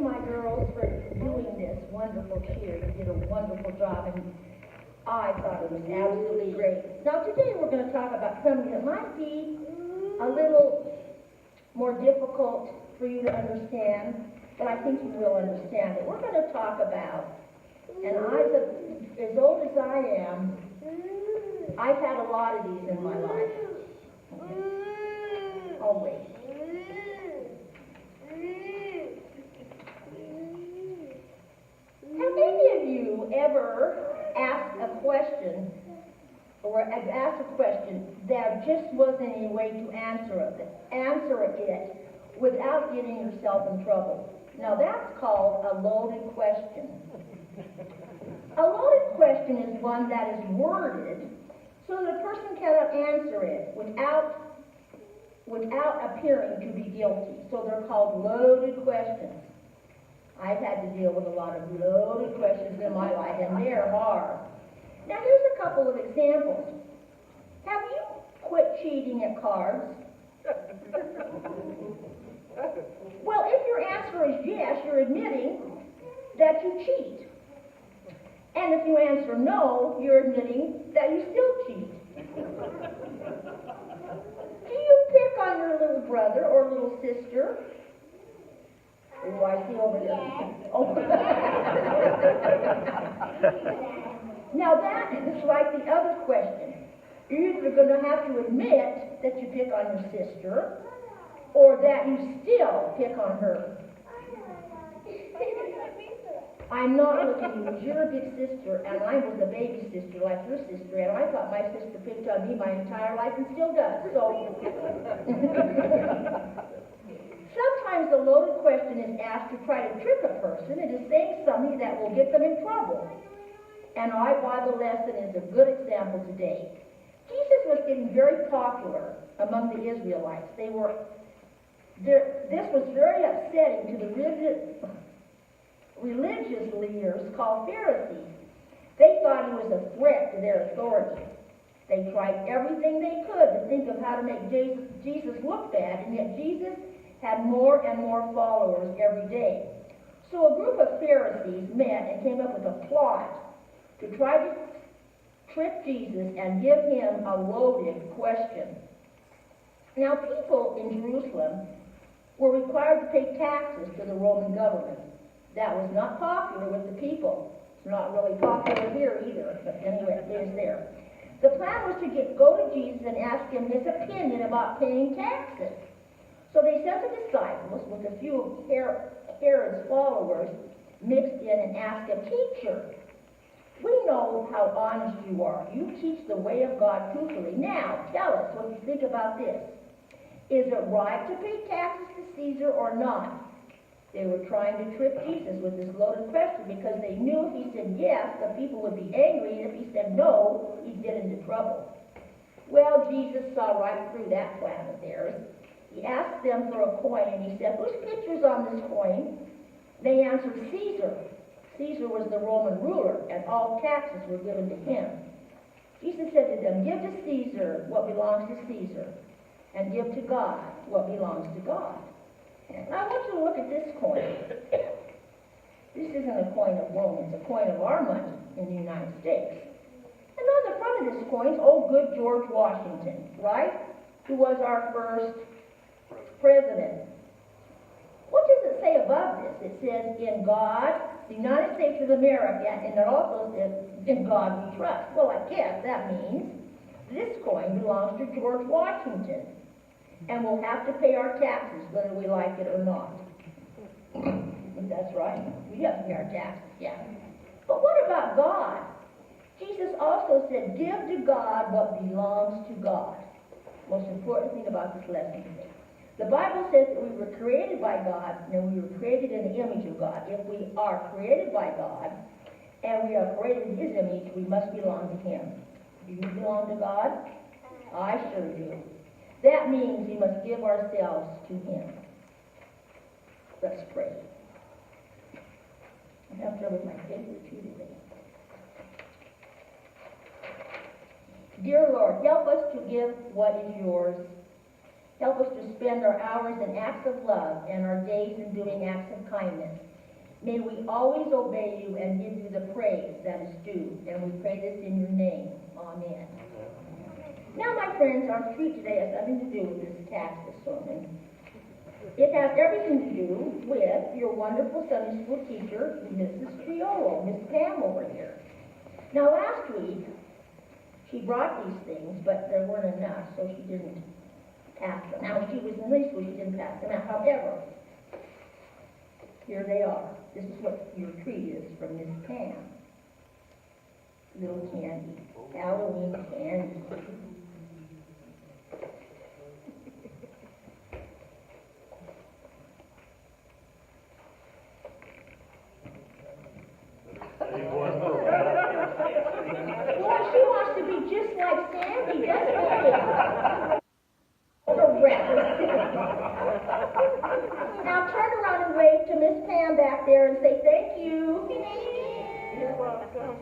my girls for doing this wonderful cheer. You did a wonderful job, and I thought it was absolutely great. Now today we're going to talk about something that might be a little more difficult for you to understand, but I think you will understand it. We're going to talk about, and as old as I am, I've had a lot of these in my life. Oh, wait. Have any of you ever asked a question, or asked a question there just wasn't any way to answer it without getting yourself in trouble? Now that's called a loaded question. A loaded question is one that is worded so that a person cannot answer it without appearing to be guilty. So they're called loaded questions. I've had to deal with a lot of loaded questions in my life, and they're hard. Now here's a couple of examples. Have you quit cheating at cards? Well, if your answer is yes, you're admitting that you cheat. And if you answer no, you're admitting that you still cheat. Do you pick on your little brother or little sister? Oh, I see over there. Oh. Now that is like the other question. You're either going to have to admit that you pick on your sister, or that you still pick on her. I'm not looking at you because you're a big sister, and I was a baby sister like your sister, and I thought my sister picked on me my entire life and still does. So sometimes the loaded question is asked to try to trick a person. It is saying something that will get them in trouble. And our Bible lesson is a good example today. Jesus was getting very popular among the Israelites. This was very upsetting to the religious leaders called Pharisees. They thought he was a threat to their authority. They tried everything they could to think of how to make Jesus look bad, and yet Jesus had more and more followers every day. So a group of Pharisees met and came up with a plot to try to trick Jesus and give him a loaded question. Now, people in Jerusalem were required to pay taxes to the Roman government. That was not popular with the people. It's not really popular here either, but anyway, it is there. The plan was to go to Jesus and ask him his opinion about paying taxes. So they sent the disciples with a few of Herod's followers mixed in and asked him, "Teacher, we know how honest you are. You teach the way of God truthfully. Now, tell us what you think about this. Is it right to pay taxes to Caesar or not?" They were trying to trick Jesus with this loaded question because they knew if he said yes, the people would be angry, and if he said no, he'd get into trouble. Well, Jesus saw right through that plan of theirs. He asked them for a coin, and he said, "Whose picture's on this coin?" They answered, "Caesar." Caesar was the Roman ruler, and all taxes were given to him. Jesus said to them, "Give to Caesar what belongs to Caesar, and give to God what belongs to God." Now I want you to look at this coin. This isn't a coin of Rome, it's a coin of our money in the United States. And on the front of this coin is old good George Washington, right? Who was our first president. What does it say above this? It says, "In God, the United States of America," and it also says, "In God we trust." Well, I guess that means this coin belongs to George Washington, and we'll have to pay our taxes whether we like it or not. That's right. We have to pay our taxes, yeah. But what about God? Jesus also said, "Give to God what belongs to God." Most important thing about this lesson today. The Bible says that we were created by God, and we were created in the image of God. If we are created by God, and we are created in his image, we must belong to him. Do you belong to God? I sure do. That means we must give ourselves to him. Let's pray. I have trouble with my paper too today. Dear Lord, help us to give what is yours. Help us to spend our hours in acts of love and our days in doing acts of kindness. May we always obey you and give you the praise that is due. And we pray this in your name. Amen. Now, my friends, our treat today has nothing to do with this text, this sermon. It has everything to do with your wonderful Sunday school teacher, Mrs. Triolo, Miss Pam over here. Now, last week, she brought these things, but there weren't enough, so she didn't pass them. Now, when she was in high school, she didn't pass them out. However, here they are. This is what your treat is from Miss Pam. Little candy. Halloween candy. Boy, she wants to be just like Sandy, doesn't she? Now turn around and wave to Miss Pam back there and say thank you. You're welcome.